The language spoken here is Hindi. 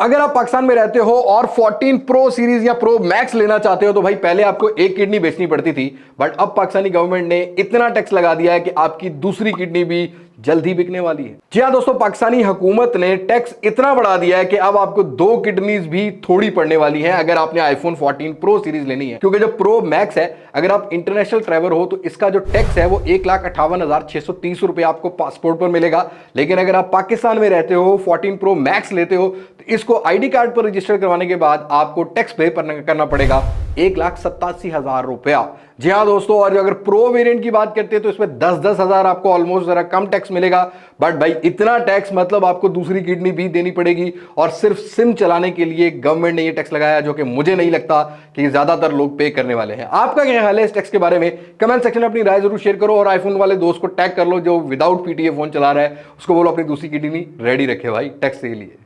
अगर आप पाकिस्तान में रहते हो और 14 प्रो सीरीज या प्रो मैक्स लेना चाहते हो तो भाई पहले आपको एक किडनी बेचनी पड़ती थी, बट अब पाकिस्तानी गवर्नमेंट ने इतना टैक्स लगा दिया है कि आपकी दूसरी किडनी भी जल्द ही बिकने वाली है। जी हां दोस्तों, पाकिस्तानी हुकूमत ने टैक्स इतना बढ़ा दिया है कि अब आपको 2 किडनीज भी थोड़ी पड़ने वाली हैं अगर आपने आईफोन 14 प्रो सीरीज लेनी है। क्योंकि जो प्रो मैक्स है, अगर आप इंटरनेशनल ट्रैवलर हो तो इसका जो टैक्स है वो 1,58,630 रुपए आपको पासपोर्ट पर मिलेगा। लेकिन अगर आप पाकिस्तान में रहते हो, 14 प्रो मैक्स लेते हो, तो इसको आईडी कार्ड पर रजिस्टर करवाने के बाद आपको टैक्स पे करना पड़ेगा 1,87,000 रुपया। जी हाँ दोस्तों, और अगर प्रो वेरिएंट की बात करते हैं तो इसमें 10-10 हजार आपको ऑलमोस्ट जरा कम टैक्स मिलेगा। बट भाई इतना टैक्स मतलब आपको दूसरी किडनी भी देनी पड़ेगी, और सिर्फ सिम चलाने के लिए गवर्नमेंट ने ये टैक्स लगाया, जो कि मुझे नहीं लगता कि ज्यादातर लोग पे करने वाले हैं। आपका क्या ख्याल है इस टैक्स के बारे में? कमेंट सेक्शन में अपनी राय जरूर शेयर करो, और आईफोन वाले दोस्त को टैग कर लो जो विदाउट पीटीए फोन चला रहा है, उसको बोलो अपनी दूसरी किडनी रेडी रखे भाई टैक्स के लिए।